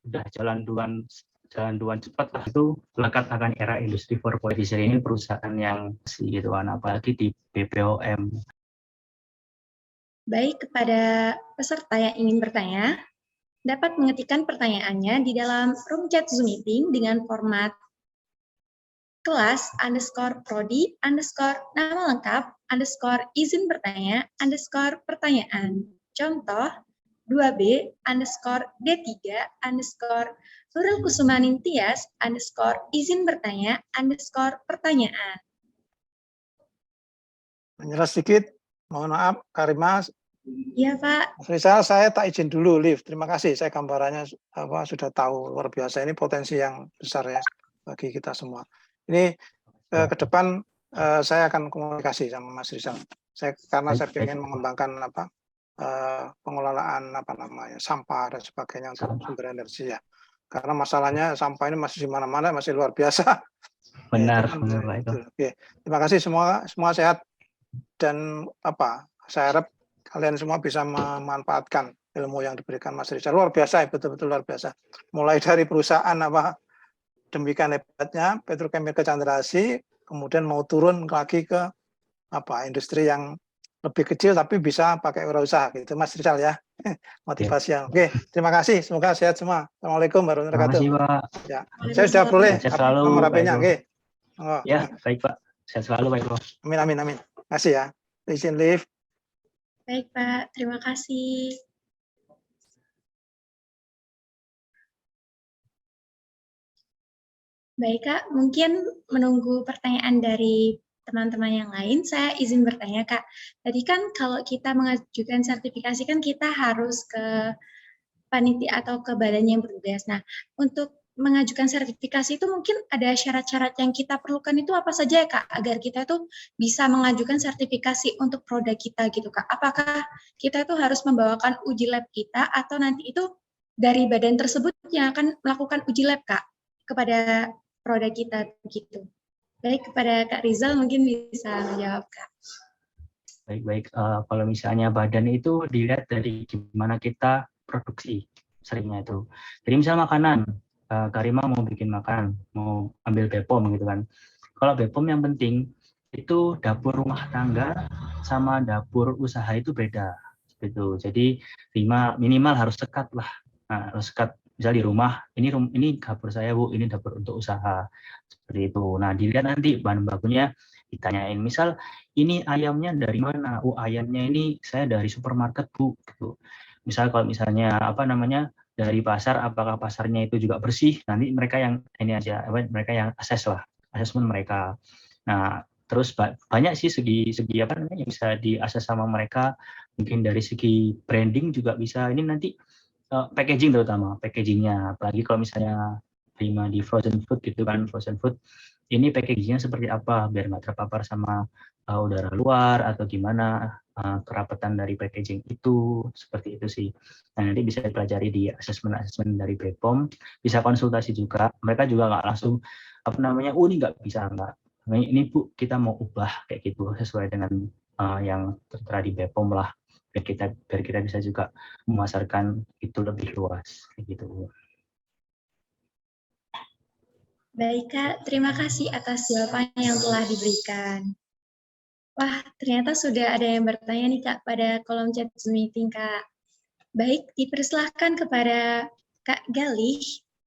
udah jalan duan cepat lah, itu lekat akan era industri 4.0 ini perusahaan yang gitu kan, apalagi di BPOM. Baik, kepada peserta yang ingin bertanya, dapat mengetikkan pertanyaannya di dalam room chat Zoom meeting dengan format kelas_prodi_ nama lengkap _izin bertanya _pertanyaan. Contoh 2B_D3_ Nurul Kusumaning Tias _izin bertanya _pertanyaan. Menyerah sedikit, mohon maaf, Karima. Iya, Pak. Mas Rizal, saya tak izin dulu live. Terima kasih, saya gambarannya sudah tahu, luar biasa. Ini potensi yang besar ya bagi kita semua. Ini ke depan saya akan komunikasi sama Mas Rizal. Karena saya ingin mengembangkan pengelolaan sampah dan sebagainya untuk sumber energi ya. Karena masalahnya sampah ini masih di mana-mana, masih luar biasa. Benar, ya, benar Pak itu. Oke. Terima kasih semua sehat dan saya harap kalian semua bisa memanfaatkan ilmu yang diberikan Mas Rizal. Luar biasa, betul-betul luar biasa. Mulai dari perusahaan demikian hebatnya petrochemical Candrasi, kemudian mau turun lagi ke industri yang lebih kecil tapi bisa pakai wirausaha gitu Mas Rizal ya. Motivasi yang. Oke, terima kasih. Semoga sehat semua. Assalamualaikum warahmatullahi wabarakatuh. Terima kasih, Pak. Ya. Saya sudah boleh nomor HP-nya. Oke. Ya, baik Pak. Sehat selalu Pak Eko. Amin. Terima kasih ya. Izin live. Baik, Pak. Terima kasih. Baik, Kak. Mungkin menunggu pertanyaan dari teman-teman yang lain, saya izin bertanya, Kak. Tadi kan kalau kita mengajukan sertifikasi kan kita harus ke panitia atau ke badan yang bertugas. Nah, untuk mengajukan sertifikasi itu mungkin ada syarat-syarat yang kita perlukan itu apa saja ya, Kak? Agar kita tuh bisa mengajukan sertifikasi untuk produk kita gitu, Kak. Apakah kita tuh harus membawakan uji lab kita atau nanti itu dari badan tersebut yang akan melakukan uji lab, Kak, kepada produk kita begitu. Baik, kepada Kak Rizal mungkin bisa menjawab, Kak. Baik. Kalau misalnya badan itu dilihat dari gimana kita produksi seringnya itu. Jadi misal makanan, Karima mau bikin makanan, mau ambil BPOM gitu kan. Kalau BPOM yang penting itu dapur rumah tangga sama dapur usaha itu beda. Gitu. Jadi minimal harus sekat lah. Nah, harus sekat. Misal di rumah, ini dapur saya Bu, ini dapur untuk usaha. Seperti itu. Nah, dilihat nanti bahan bakunya, ditanyain. Misal ini ayamnya dari mana? Ayamnya ini saya dari supermarket Bu. Gitu. Misal kalau misalnya dari pasar, apakah pasarnya itu juga bersih? Nanti mereka yang mereka yang asesmen mereka. Nah, terus banyak sih segi yang bisa diakses sama mereka. Mungkin dari segi branding juga bisa. Ini nanti packaging terutama packagingnya. Apalagi kalau misalnya terima di frozen food gitu kan, frozen food. Ini packagingnya seperti apa biar nggak terpapar sama udara luar atau gimana kerapatan dari packaging itu, seperti itu sih. Nah, nanti bisa dipelajari di asesmen dari BPOM, bisa konsultasi juga. Mereka juga nggak langsung ini nggak bisa, nggak. Ini Bu, kita mau ubah kayak gitu sesuai dengan yang tertera di BPOM lah, biar kita bisa juga memasarkan itu lebih luas kayak gitu. Baik, Kak. Terima kasih atas jawaban yang telah diberikan. Wah, ternyata sudah ada yang bertanya nih, Kak, pada kolom chat Zoom meeting, Kak. Baik, dipersilahkan kepada Kak Galih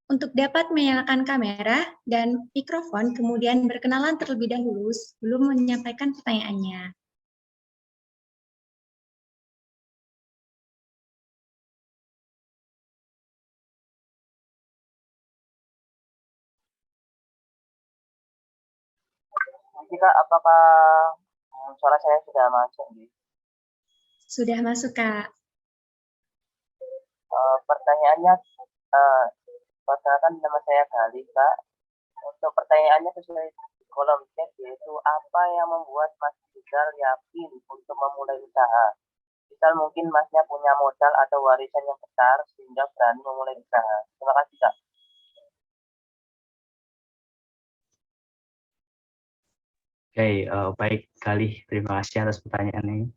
untuk dapat menyalakan kamera dan mikrofon, kemudian berkenalan terlebih dahulu sebelum menyampaikan pertanyaannya. Kak, apakah suara saya sudah masuk? Sudah masuk, Kak. Pertanyaannya, perkenalkan nama saya Galih, Kak. Untuk pertanyaannya sesuai kolom chat, yaitu apa yang membuat Mas Rizal yakin untuk memulai usaha? Misal mungkin Masnya punya modal atau warisan yang besar sehingga berani memulai usaha. Terima kasih, Kak. Oke, baik Galih, terima kasih atas pertanyaan ini.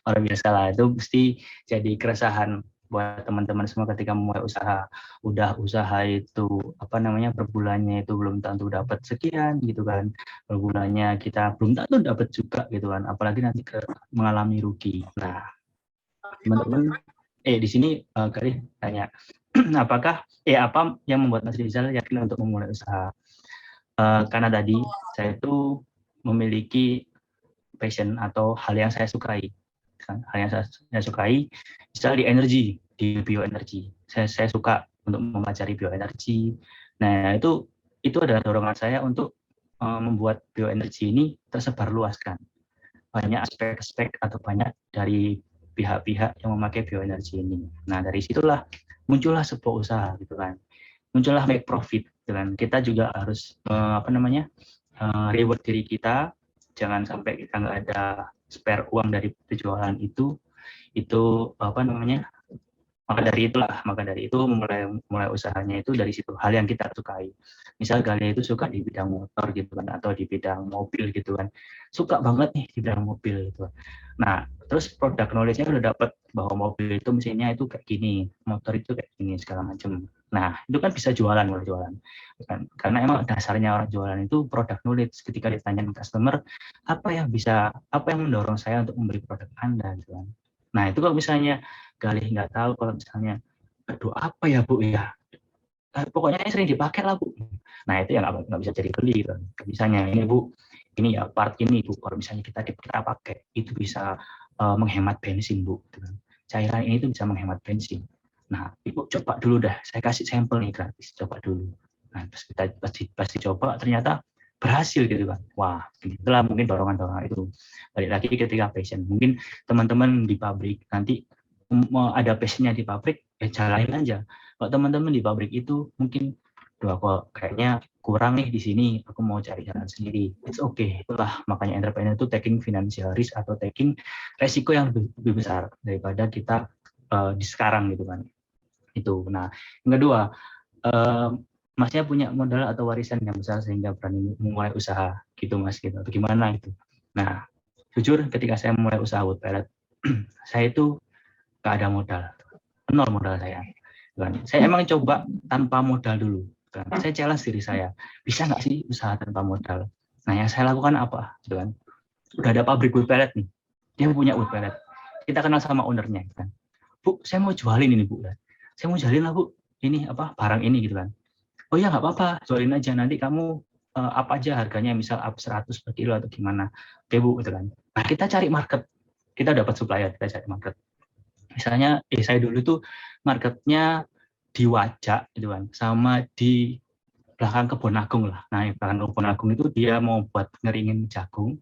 Luar biasa lah, itu mesti jadi keresahan buat teman-teman semua ketika memulai usaha. Udah usaha itu apa namanya per bulannya itu belum tentu dapat sekian gitu kan. Per bulannya kita belum tentu dapat juga gitu kan. Apalagi nanti mengalami rugi. Nah, teman-teman di sini Galih tanya apakah apa yang membuat Mas Rizal yakin untuk memulai usaha? Karena tadi saya itu memiliki passion atau hal yang saya sukai. Hal yang saya sukai, misalnya di energi, di bioenergi. Saya suka untuk mempelajari bioenergi. Nah, itu adalah dorongan saya untuk membuat bioenergi ini tersebar luaskan. Banyak aspek-aspek atau banyak dari pihak-pihak yang memakai bioenergi ini. Nah, dari situlah muncullah sebuah usaha gitu kan. Muncullah make profit gitu kan. Kita juga harus reward diri kita, jangan sampai kita nggak ada spare uang dari penjualan itu apa namanya, maka dari itu mulai usahanya itu dari situ, hal yang kita sukai. Misal Galia itu suka di bidang motor gitu kan, atau di bidang mobil gitu kan, suka banget nih di bidang mobil gitu. Nah, terus produk knowledge-nya udah dapat bahwa mobil itu mesinnya itu kayak gini, motor itu kayak gini segala macam. Nah, itu kan bisa jualan kalau jualan. Karena emang dasarnya orang jualan itu produk knowledge. Ketika ditanya customer, apa yang mendorong saya untuk membeli produk Anda gitu kan. Nah, itu kalau misalnya Galih nggak tahu, kalau misalnya aduh apa ya Bu ya, pokoknya ini sering dipakai lah Bu. Nah, itu yang nggak bisa jadi beli kan. Misalnya ini Bu, ini ya part ini Bu, kalau misalnya kita pakai itu bisa menghemat bensin Bu, cairan ini tuh bisa menghemat bensin. Nah, Ibu coba dulu dah, saya kasih sampel nih gratis, coba dulu. Nah, terus kita pasti coba, ternyata berhasil gitu kan. Wah, itulah mungkin dorongan-dorongan itu. Balik lagi ketika passion. Mungkin teman-teman di pabrik nanti ada passionnya di pabrik, jalanin aja. Kalau teman-teman di pabrik itu mungkin, kok kayaknya kurang nih di sini, aku mau cari jalan sendiri. It's okay. Itulah makanya entrepreneur itu taking financial risk atau taking resiko yang lebih besar daripada kita di sekarang gitu kan. Itu. Nah, yang kedua, Masnya punya modal atau warisan yang besar sehingga berani memulai usaha gitu Mas gitu. Atau gimana itu? Nah, jujur ketika saya mulai usaha wood pellet, saya itu gak ada modal, nol modal saya. Saya emang coba tanpa modal dulu. Saya challenge diri saya, bisa nggak sih usaha tanpa modal? Nah, yang saya lakukan apa? Udah ada pabrik wood pellet nih, dia punya wood pellet. Kita kenal sama ownernya, kan? Bu, saya mau jualin ini Bu. Saya mau jualin lah Bu, ini apa barang ini gitu kan. Oh ya nggak apa-apa, jualin aja, nanti kamu apa aja harganya, misal up 100 per kilo atau gimana. Oke Bu, gitu kan. Nah, kita cari market, kita dapat supplier, kita cari market. Misalnya, saya dulu tuh marketnya di Wajak gitu kan, sama di belakang Kebon Agung lah. Nah, belakang Kebon Agung itu dia mau buat ngeringin jagung,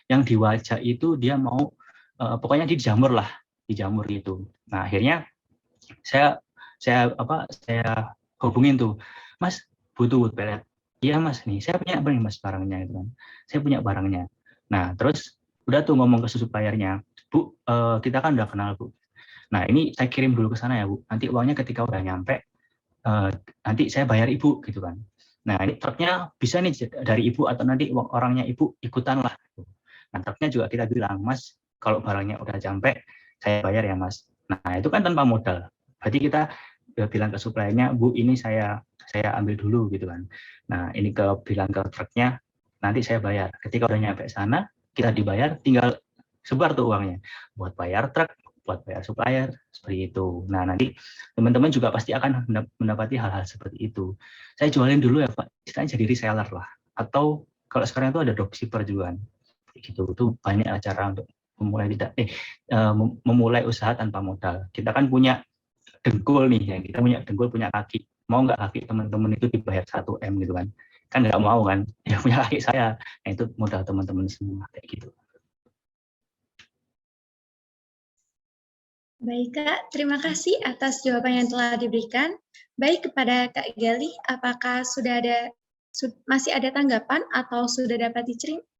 yang di Wajak itu dia mau pokoknya dijamur lah, dijamur gitu. Nah, akhirnya saya hubungin tuh, Mas butuh wood pellet. Iya Mas, nih saya punya Mas barangnya gitu kan. Saya punya barangnya. Nah, terus udah tuh ngomong ke suppliernya, Bu, kita kan udah kenal Bu. Nah, ini saya kirim dulu ke sana ya Bu. Nanti uangnya ketika udah nyampe, nanti saya bayar Ibu gitu kan. Nah, ini truknya bisa nih dari Ibu atau nanti orangnya Ibu ikutan lah. Nah, truknya juga kita bilang, Mas, kalau barangnya udah nyampe, saya bayar ya Mas. Nah, itu kan tanpa modal. Berarti kita bilang ke suppliernya, Bu, ini saya ambil dulu gitu kan. Nah, ini bilang ke truknya, nanti saya bayar. Ketika udah nyampe sana, kita dibayar, tinggal sebar tuh uangnya buat bayar truk, buat bayar supplier, seperti itu. Nah, nanti teman-teman juga pasti akan mendapati hal-hal seperti itu. Saya jualin dulu ya Pak, istilahnya jadi reseller lah. Atau kalau sekarang itu ada dropshipper juga, gitu. Itu banyak cara untuk memulai usaha tanpa modal. Kita kan punya dengkul nih, ya. Kita punya dengkul, punya kaki. Mau nggak kaki teman-teman itu dibayar 1M gitu kan? Kan nggak mau kan? Ya punya kaki saya. Nah, itu modal teman-teman semua kayak gitu. Baik Kak, terima kasih atas jawaban yang telah diberikan. Baik, kepada Kak Galih, apakah masih ada tanggapan atau sudah dapat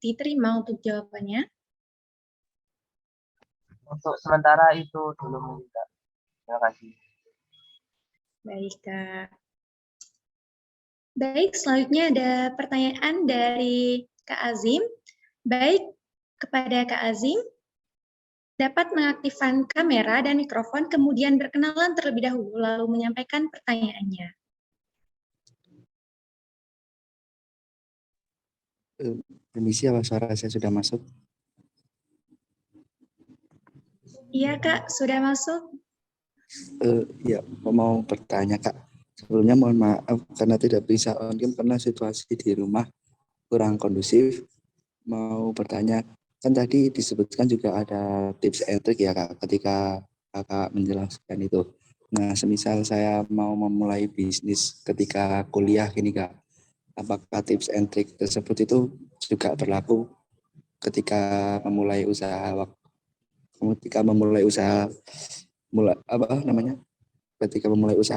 diterima untuk jawabannya? Untuk sementara itu dulu mungkin Kak. Terima kasih. Baik Kak. Baik, selanjutnya ada pertanyaan dari Kak Azim. Baik, kepada Kak Azim, dapat mengaktifkan kamera dan mikrofon, kemudian berkenalan terlebih dahulu, lalu menyampaikan pertanyaannya. Permisi, apa suara saya sudah masuk? Iya, Kak, sudah masuk. Ya, mau bertanya, Kak. Sebelumnya mohon maaf karena tidak bisa on cam karena situasi di rumah kurang kondusif. Mau bertanya, kan tadi disebutkan juga ada tips and trick ya, Kak, ketika Kakak menjelaskan itu. Nah, semisal saya mau memulai bisnis ketika kuliah gini, Kak, apakah tips and trick tersebut itu juga berlaku ketika memulai usaha ketika memulai usaha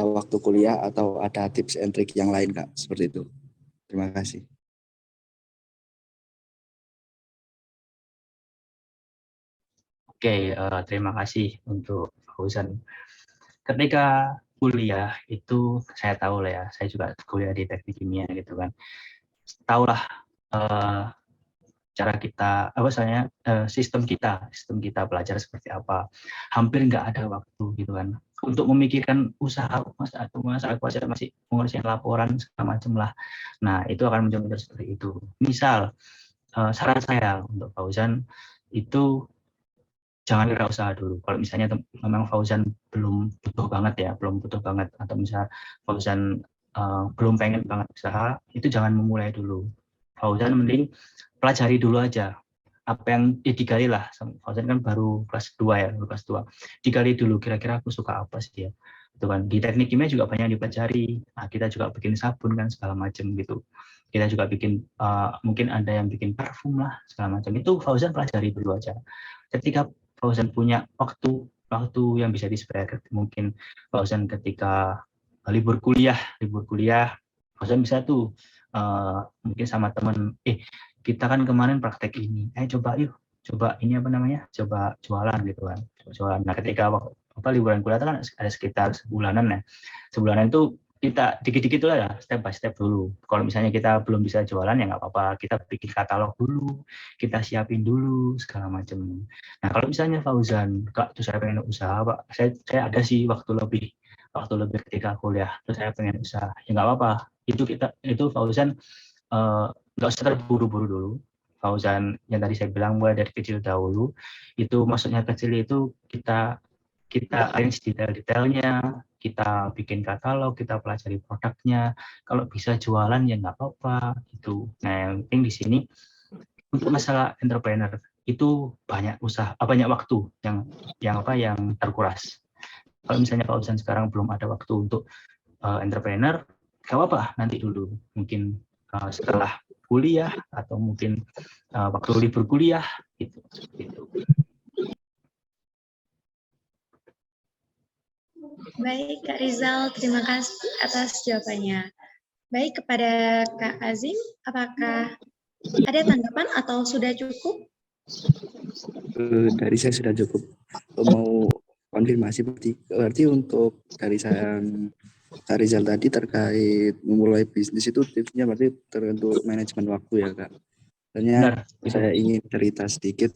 waktu kuliah, atau ada tips and trick yang lain, Kak, seperti itu? Terima kasih. Oke, terima kasih untuk Fauzan. Ketika kuliah itu saya tahu lah ya, saya juga kuliah di teknik kimia gitu kan. Tahulah cara kita, sistem kita belajar seperti apa. Hampir nggak ada waktu gitu kan untuk memikirkan usaha, masa aku aja masih mengurusin laporan segala macam lah. Nah, itu akan muncul seperti itu. Misal saran saya untuk Fauzan itu jangan wirausaha dulu. Kalau misalnya memang Fauzan belum butuh banget, atau misalnya Fauzan belum pengen banget usaha, itu jangan memulai dulu. Fauzan mending pelajari dulu aja. Apa yang digali lah. Fauzan kan baru kelas 2 ya, kelas 2. Digali dulu kira-kira aku suka apa sih ya. Itu kan di teknik kimia juga banyak dipelajari. Nah, kita juga bikin sabun kan segala macam gitu. Kita juga bikin mungkin ada yang bikin parfum lah segala macam. Itu Fauzan pelajari dulu aja. Ketika Fauzan punya waktu yang bisa di-spare, mungkin Fauzan ketika libur kuliah Fauzan bisa tuh mungkin sama teman, kita kan kemarin praktek ini, coba ini coba jualan gitu kan, jualan. Nah, ketika liburan kuliah kan ada sekitar sebulanan itu kita dikit-dikit lah ya, step by step dulu. Kalau misalnya kita belum bisa jualan ya nggak apa-apa, kita bikin katalog dulu, kita siapin dulu segala macam. Nah, kalau misalnya Fauzan, Kak, tuh saya pengen usaha, Pak, saya ada sih waktu lebih ketika kuliah, terus saya pengen usaha, ya nggak apa-apa. Itu Fauzan nggak usah terburu-buru dulu. Fauzan yang tadi saya bilang mulai dari kecil dahulu, itu maksudnya kecil itu kita arrange detail-detailnya, kita bikin katalog, kita pelajari produknya. Kalau bisa jualan ya nggak apa-apa gitu. Nah, yang penting di sini untuk masalah entrepreneur itu banyak waktu yang terkuras. Kalau misalnya Fauzan sekarang belum ada waktu untuk entrepreneur, nggak apa-apa, nanti dulu mungkin setelah kuliah atau mungkin waktu libur kuliah gitu. Baik, Kak Rizal, terima kasih atas jawabannya. Baik, kepada Kak Azim, apakah ada tanggapan atau sudah cukup? Dari saya sudah cukup. Mau konfirmasi berarti untuk dari saya Kak Rizal tadi terkait memulai bisnis itu tipsnya berarti tergantung manajemen waktu ya, Kak. Soalnya saya ingin cerita sedikit.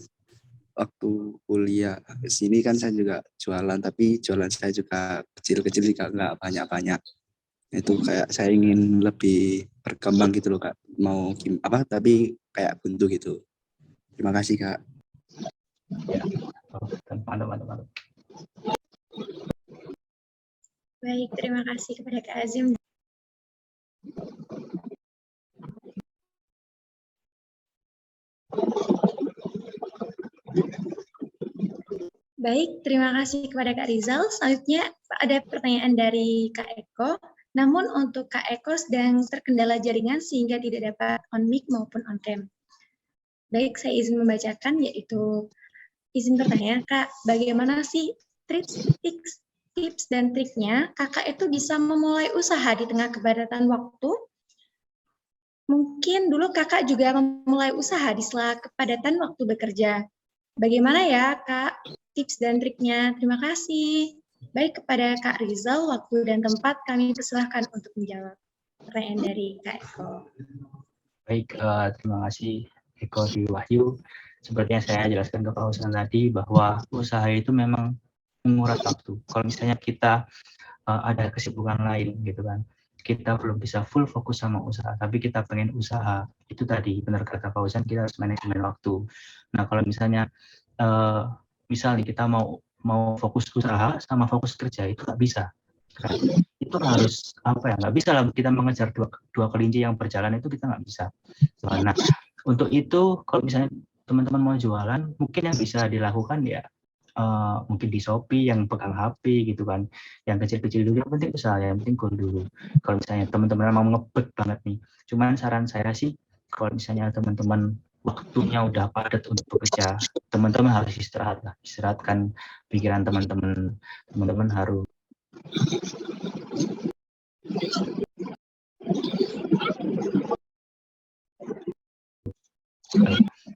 Waktu kuliah ke sini kan saya juga jualan, tapi jualan saya juga kecil-kecil juga nggak banyak-banyak. Itu kayak saya ingin lebih berkembang gitu loh, Kak. Mau tapi kayak buntu gitu. Terima kasih, Kak. Ya, mantap. Baik, terima kasih kepada Kak Azim. Baik, terima kasih kepada Kak Rizal. Selanjutnya ada pertanyaan dari Kak Eko. Namun untuk Kak Eko sedang terkendala jaringan sehingga tidak dapat on mic maupun on cam. Baik, saya izin membacakan, yaitu izin bertanya, Kak, bagaimana sih tips dan triknya Kakak itu bisa memulai usaha di tengah kepadatan waktu? Mungkin dulu Kakak juga memulai usaha di sela kepadatan waktu bekerja. Bagaimana ya, Kak, tips dan triknya? Terima kasih. Baik, kepada Kak Rizal, waktu dan tempat kami persilahkan untuk menjawab pertanyaan dari Kak Eko. Baik, terima kasih Eko di Wahyu. seperti yang saya jelaskan ke Pak Husan tadi, bahwa usaha itu memang menguras waktu. Kalau misalnya kita ada kesibukan lain gitu kan, kita belum bisa full fokus sama usaha, tapi kita pengen usaha, itu tadi benar kata Pak Husan, kita harus manajemen waktu. Nah kalau misalnya misalnya kita mau fokus usaha sama fokus kerja, itu nggak bisa kan? Itu harus nggak bisa lah kita mengejar dua kelinci yang berjalan, itu kita nggak bisa. Nah untuk itu kalau misalnya teman-teman mau jualan, mungkin yang bisa dilakukan ya mungkin di Shopee yang pegang HP gitu kan, yang kecil-kecil dulu, yang penting usaha, yang penting goal dulu. Kalau misalnya teman-teman mau ngebet banget nih, cuman saran saya sih kalau misalnya teman-teman waktunya udah padat untuk bekerja, teman-teman harus istirahat lah, istirahatkan pikiran teman-teman harus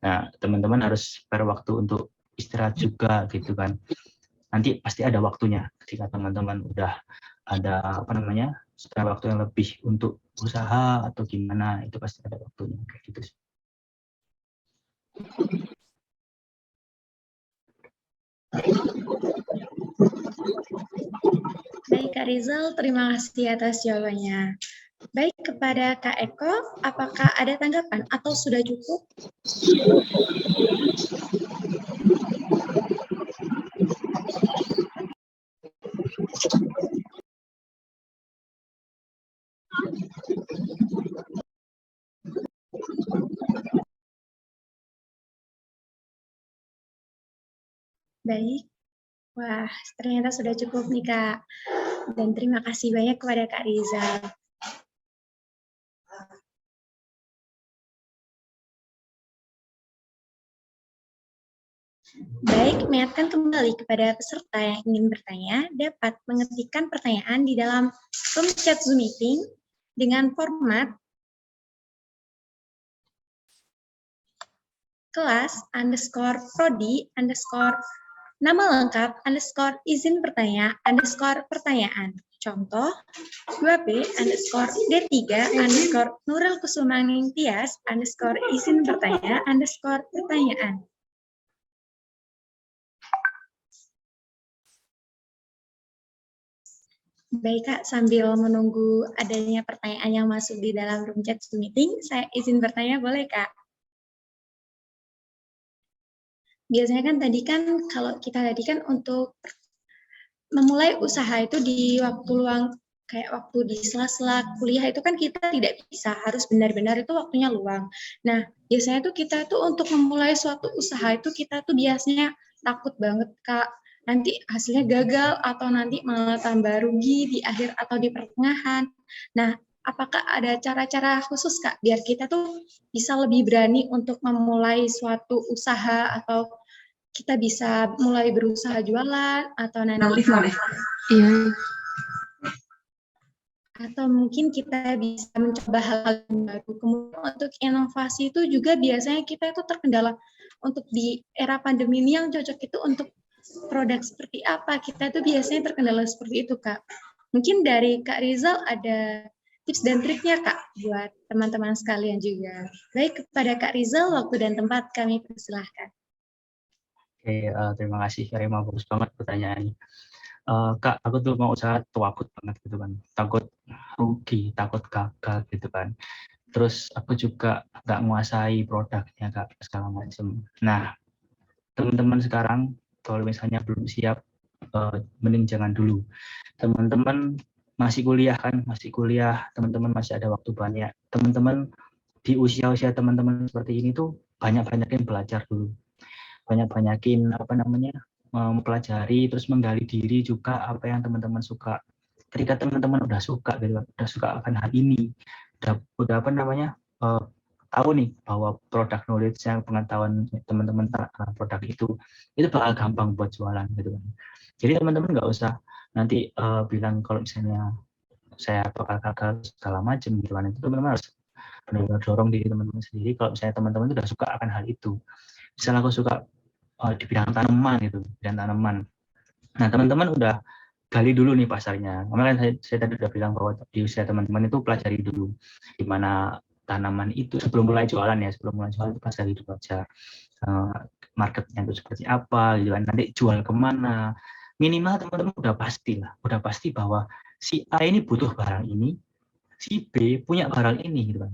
nah teman-teman harus spare waktu untuk istirahat juga gitu kan. Nanti pasti ada waktunya ketika teman-teman udah ada spare waktu yang lebih untuk usaha atau gimana, itu pasti ada waktunya kayak gitu sih. Baik Kak Rizal, terima kasih atas jawabannya. Baik, kepada Kak Eko, apakah ada tanggapan atau sudah cukup? Baik, wah ternyata sudah cukup nih Kak. Dan terima kasih banyak kepada Kak Rizal. Baik, mengingatkan kembali kepada peserta yang ingin bertanya, dapat mengetikkan pertanyaan di dalam room chat Zoom meeting dengan format kelas_prodi_ nama lengkap _izin bertanya _pertanyaan. Contoh 2B_D3 Nurul Kusumaning Tias _izin bertanya _pertanyaan. Baik Kak, sambil menunggu adanya pertanyaan yang masuk di dalam room chat Zoom meeting, saya izin bertanya boleh Kak? Biasanya kan tadi kan kalau kita tadi kan untuk memulai usaha itu di waktu luang, kayak waktu di sela-sela kuliah itu kan kita tidak bisa, harus benar-benar itu waktunya luang. Nah, biasanya tuh kita tuh untuk memulai suatu usaha itu kita tuh biasanya takut banget Kak, nanti hasilnya gagal atau nanti malah tambah rugi di akhir atau di pertengahan. Nah, apakah ada cara-cara khusus Kak biar kita tuh bisa lebih berani untuk memulai suatu usaha, atau kita bisa mulai berusaha jualan atau nanti atau mungkin kita bisa mencoba hal-hal baru. Kemudian untuk inovasi itu juga biasanya kita itu terkendala untuk di era pandemi ini, yang cocok itu untuk produk seperti apa, kita tuh biasanya terkendala seperti itu Kak. Mungkin dari Kak Rizal ada tips dan triknya Kak buat teman-teman sekalian juga. Baik, kepada Kak Rizal, waktu dan tempat kami persilahkan. Oke, terima kasih Karima, bagus banget pertanyaannya. Kak, aku tuh mau usaha takut banget gitu kan, takut rugi, takut gagal gitu kan. Terus aku juga nggak menguasai produknya Kak, segala macam. Nah, teman-teman sekarang kalau misalnya belum siap, mending jangan dulu. Teman-teman masih kuliah kan, teman-teman masih ada waktu banyak. Teman-teman di usia-usia teman-teman seperti ini tuh banyak-banyakin belajar dulu. Banyak-banyakin mempelajari, terus menggali diri juga apa yang teman-teman suka. Ketika teman-teman udah suka gitu, udah suka akan hal ini, udah tahu nih bahwa produk knowledge yang pengetahuan teman-teman produk itu bakal gampang buat jualan gitu kan. Jadi teman-teman nggak usah nanti bilang kalau misalnya saya bakal gagal segala macam gitu kan. Itu teman-teman harus benar-benar dorong diri teman-teman sendiri. Kalau misalnya teman-teman sudah suka akan hal itu, misalnya aku suka di bidang tanaman gitu, bidang tanaman. Nah teman-teman udah gali dulu nih pasarnya. Kemarin saya tadi udah bilang bahwa di usia teman-teman itu pelajari dulu di mana tanaman itu sebelum mulai jualan ya, sebelum mulai jualan itu pelajari dulu aja marketnya itu seperti apa gitu kan, nanti jual kemana, minimal teman-teman udah pasti bahwa si A ini butuh barang ini, si B punya barang ini gitu kan.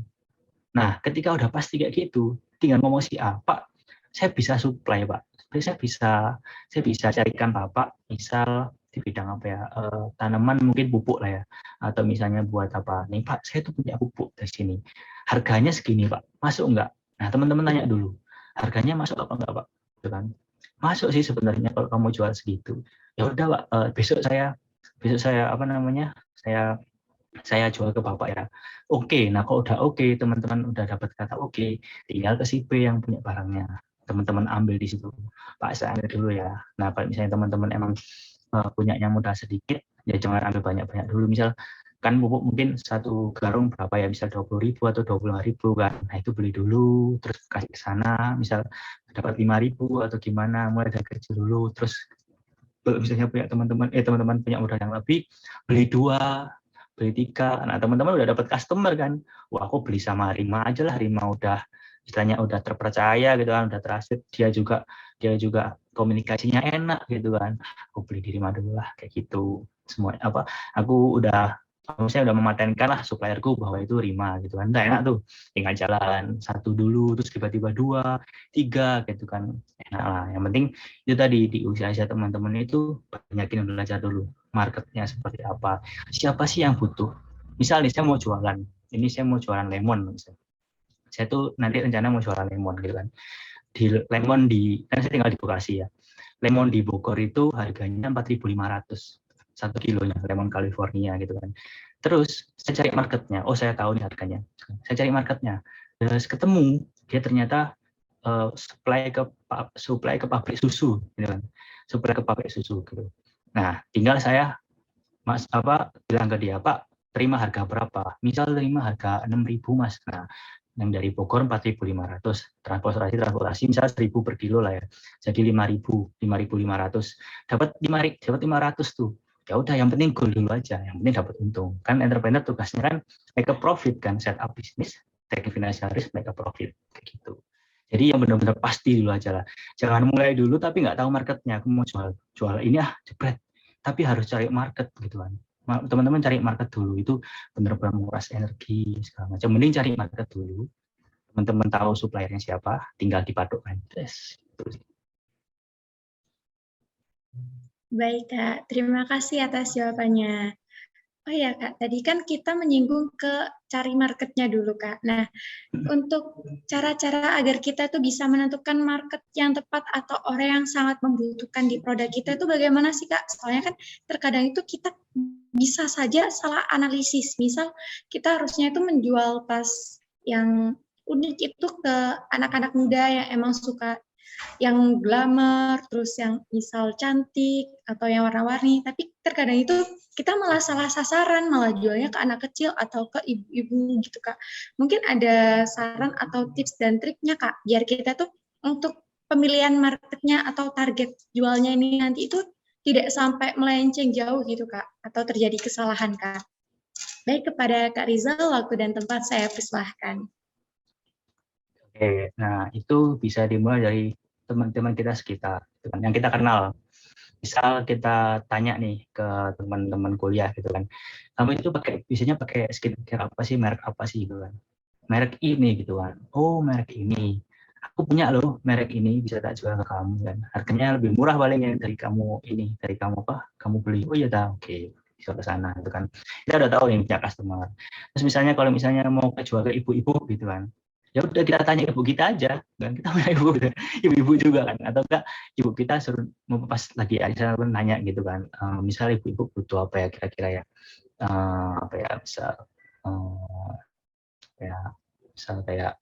Nah ketika udah pasti kayak gitu, tinggal ngomong si A, Pak saya bisa supply Pak, saya bisa carikan Bapak misal di bidang apa ya, tanaman mungkin pupuk lah ya, atau misalnya buat apa nih Pak, saya tuh punya pupuk dari sini, harganya segini Pak, masuk enggak? Nah teman-teman tanya dulu, harganya masuk apa enggak Pak? Gitu kan? Masuk sih sebenarnya kalau kamu jual segitu. Ya udah Pak, besok saya apa namanya, saya jual ke Bapak ya. Oke, nah kalau udah oke, teman-teman udah dapat kata oke, tinggal ke si B yang punya barangnya. Teman-teman ambil di situ. Pak, saya ambil dulu ya. Nah, kalau misalnya teman-teman emang punyanya modal sedikit, ya jangan ambil banyak-banyak dulu. Misal kan pupuk mungkin satu karung berapa ya, misal 20.000 atau 25.000 kan. Nah, itu beli dulu, terus kasih ke sana, misal dapat 5.000 atau gimana, mulai dari kecil dulu, terus misalnya punya teman-teman punya modal yang lebih, beli 2, beli 3, nah teman-teman udah dapat customer kan, wah aku beli sama Rima aja lah, Rima udah istilahnya udah terpercaya gitu kan, udah trusted, dia juga komunikasinya enak gitu kan, aku beli di Rima dulu lah, kayak gitu. Semua apa, aku udah mematenkan lah supplierku bahwa itu Rima gitu kan, udah enak tuh, tinggal jalan 1 dulu, terus tiba-tiba 2, 3 gitu kan, enak lah. Yang penting itu tadi di usia teman-teman itu banyakin belajar dulu marketnya seperti apa, siapa sih yang butuh. Misal nih saya mau jualan lemon, misalnya. Saya tuh nanti rencana mau jualan lemon gitu kan. Kan saya tinggal di Bekasi ya. Lemon di Bogor itu harganya 4.500 1 kilonya, lemon California gitu kan. Terus saya cari marketnya, oh saya tahu nih harganya. Saya cari marketnya, terus ketemu dia ternyata supply ke pabrik susu gitu kan. Supply ke pabrik susu gitu. Nah, tinggal saya bilang ke dia, Pak, terima harga berapa? Misal terima harga 6.000 Mas. Nah, yang dari Bogor 4.500, transportasi misal 1.000 per kilo lah ya. Jadi 5.500. Dapat 500 tuh. Ya udah, yang penting goal dulu aja, yang penting dapat untung. Kan entrepreneur tugasnya kan make a profit kan, set up bisnis, take financial risk, make a profit kayak gitu. Jadi yang benar-benar pasti dulu aja lah. Jangan mulai dulu tapi nggak tahu marketnya. Aku mau jual ini jebret. Tapi harus cari market gitu kan. Teman-teman cari market dulu, itu benar-benar menguras energi segala macam. Mending cari market dulu. Teman-teman tahu suppliernya siapa, tinggal dipadukan. Yes. Baik Kak, terima kasih atas jawabannya. Oh ya Kak, tadi kan kita menyinggung ke cari marketnya dulu Kak. Nah, untuk cara-cara agar kita tuh bisa menentukan market yang tepat atau orang yang sangat membutuhkan di produk kita itu bagaimana sih Kak? Soalnya kan terkadang itu kita bisa saja salah analisis. Misal kita harusnya itu menjual tas yang unik itu ke anak-anak muda yang emang suka yang glamour, terus yang misal cantik atau yang warna-warni, tapi terkadang itu kita malah salah sasaran, malah jualnya ke anak kecil atau ke ibu-ibu gitu Kak. Mungkin ada saran atau tips dan triknya Kak, biar kita tuh untuk pemilihan marketnya atau target jualnya ini nanti itu tidak sampai melenceng jauh gitu Kak, atau terjadi kesalahan Kak. Baik, kepada Kak Rizal, waktu dan tempat saya persilahkan. Oke, nah itu bisa dimulai dari teman-teman kita sekitar, yang kita kenal. Misal kita tanya nih ke teman-teman kuliah gitu kan, kamu itu biasanya pakai skincare apa sih, merek apa sih gitu kan, merek ini gitu kan, oh merek ini, aku punya loh merek ini, bisa tak jual ke kamu kan, harganya lebih murah paling yang dari kamu kamu beli, oh iya dah, oke, bisa ke sana gitu kan, kita udah tahu yang punya customer. Terus misalnya kalau mau jual ke ibu-ibu gitu kan, ya udah kita tanya ibu kita aja kan, kita punya ibu juga kan, atau enggak ibu kita suruh pas lagi aja nanya gitu kan, misal ibu-ibu butuh apa ya kira-kira ya, misal kayak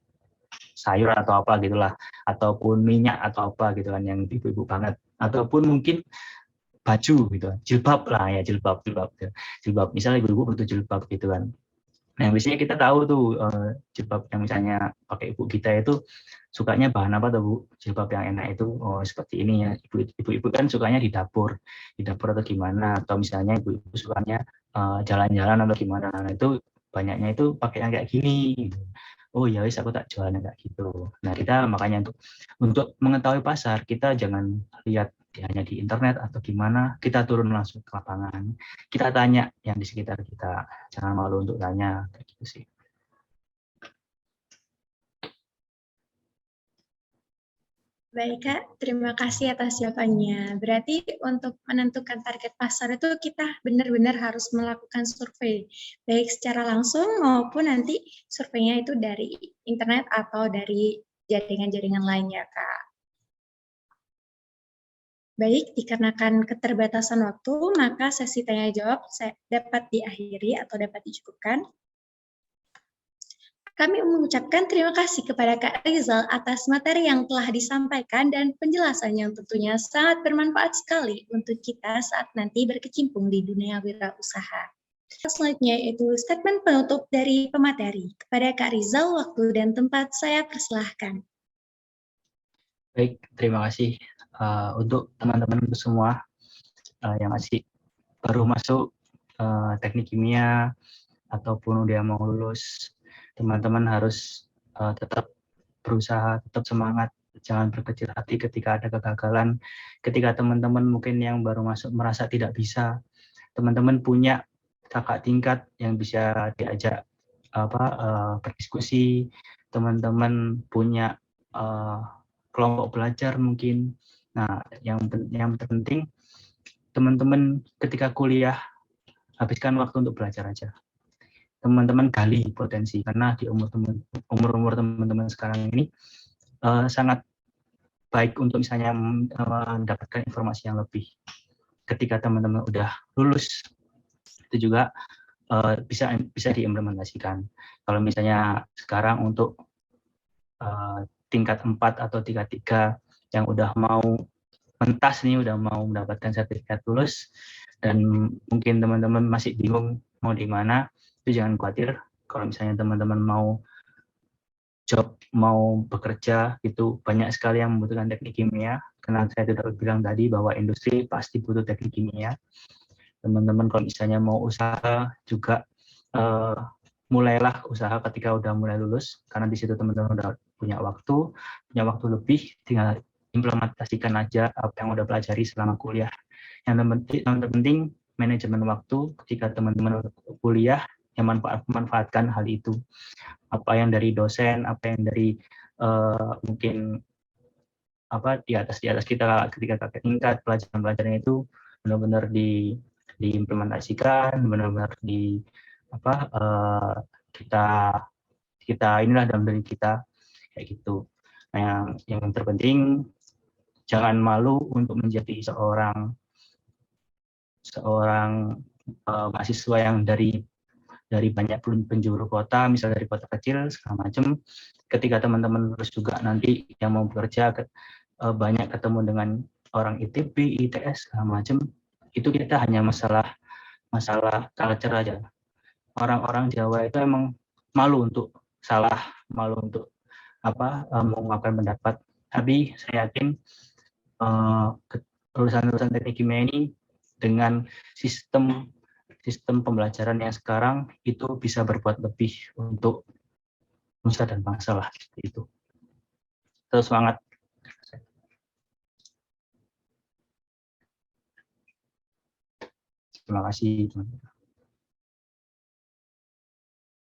sayur atau apa gitulah, ataupun minyak atau apa gitu kan yang ibu-ibu banget, ataupun mungkin baju gitu, jilbab lah ya, jilbab misalnya ibu-ibu butuh jilbab gitu kan. Nah, biasanya kita tahu tuh jilbab yang misalnya pakai ibu kita itu sukanya bahan apa tuh Bu? Jilbab yang enak itu seperti ini ya. Ibu-ibu kan sukanya di dapur atau gimana, atau misalnya ibu-ibu sukanya jalan-jalan atau gimana. Nah, itu banyaknya itu pakai yang kayak gini. oh ya wis aku tak jualnya kayak gitu. Nah kita makanya untuk mengetahui pasar kita jangan lihat hanya di internet atau gimana, kita turun langsung ke lapangan, kita tanya yang di sekitar kita, jangan malu untuk tanya kayak gitu sih. Baik Kak, terima kasih atas jawabannya. Berarti untuk menentukan target pasar itu kita benar-benar harus melakukan survei, baik secara langsung maupun nanti surveinya itu dari internet atau dari jaringan-jaringan lainnya Kak. Baik, dikarenakan keterbatasan waktu, maka sesi tanya jawab dapat diakhiri atau dapat dicukupkan. Kami mengucapkan terima kasih kepada Kak Rizal atas materi yang telah disampaikan dan penjelasannya yang tentunya sangat bermanfaat sekali untuk kita saat nanti berkecimpung di dunia wirausaha. Selanjutnya itu statement penutup dari pemateri. Kepada Kak Rizal, waktu dan tempat saya persilahkan. Baik, terima kasih untuk teman-teman semua yang masih baru masuk teknik kimia ataupun udah mau lulus. Teman-teman harus tetap berusaha, tetap semangat, jangan berkecil hati ketika ada kegagalan. Ketika teman-teman mungkin yang baru masuk merasa tidak bisa, teman-teman punya kakak tingkat yang bisa diajak berdiskusi, teman-teman punya kelompok belajar mungkin. Nah, yang terpenting teman-teman ketika kuliah habiskan waktu untuk belajar aja. Teman-teman gali potensi karena di umur teman-teman sekarang ini sangat baik untuk misalnya mendapatkan informasi yang lebih. Ketika teman-teman udah lulus itu juga bisa diimplementasikan. Kalau misalnya sekarang untuk tingkat 4 atau tingkat 3 yang udah mau mentas nih, udah mau mendapatkan sertifikat lulus dan mungkin teman-teman masih bingung mau di mana, itu jangan khawatir. Kalau misalnya teman-teman mau job, mau bekerja, itu banyak sekali yang membutuhkan teknik kimia. Karena saya sudah bilang tadi bahwa industri pasti butuh teknik kimia. Teman-teman kalau misalnya mau usaha juga mulailah usaha ketika udah mulai lulus, karena di situ teman-teman udah punya waktu lebih, tinggal implementasikan aja apa yang udah pelajari selama kuliah. Yang terpenting manajemen waktu ketika teman-teman kuliah, yang manfaatkan hal itu. Apa yang dari dosen, apa yang dari mungkin di atas kita ketika kakek tingkat, pelajaran itu benar-benar diimplementasikan, benar-benar kita inilah dalam diri kita kayak gitu. Nah, yang terpenting jangan malu untuk menjadi seorang mahasiswa yang dari banyak penjuru kota, misalnya dari kota kecil segala macam. Ketika teman-teman lulus juga nanti yang mau bekerja banyak ketemu dengan orang ITB, ITS segala macam, itu kita hanya masalah culture aja. Orang-orang Jawa itu emang malu untuk salah, malu untuk mengungkapkan pendapat. Tapi saya yakin lulusan teknik kimia ini dengan sistem pembelajaran yang sekarang itu bisa berbuat lebih untuk nusa dan bangsa lah, itu. Terus semangat. Terima kasih, teman-teman.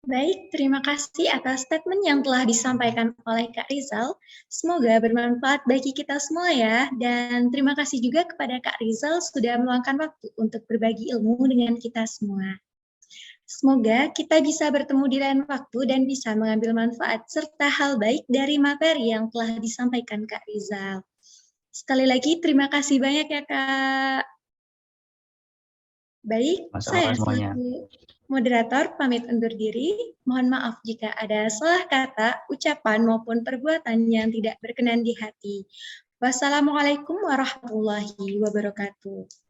Baik, terima kasih atas statement yang telah disampaikan oleh Kak Rizal. Semoga bermanfaat bagi kita semua ya. Dan terima kasih juga kepada Kak Rizal sudah meluangkan waktu untuk berbagi ilmu dengan kita semua. Semoga kita bisa bertemu di lain waktu dan bisa mengambil manfaat serta hal baik dari materi yang telah disampaikan Kak Rizal. Sekali lagi terima kasih banyak ya Kak. Baik, saya selaku moderator pamit undur diri. Mohon maaf jika ada salah kata, ucapan maupun perbuatan yang tidak berkenan di hati. Wassalamualaikum warahmatullahi wabarakatuh.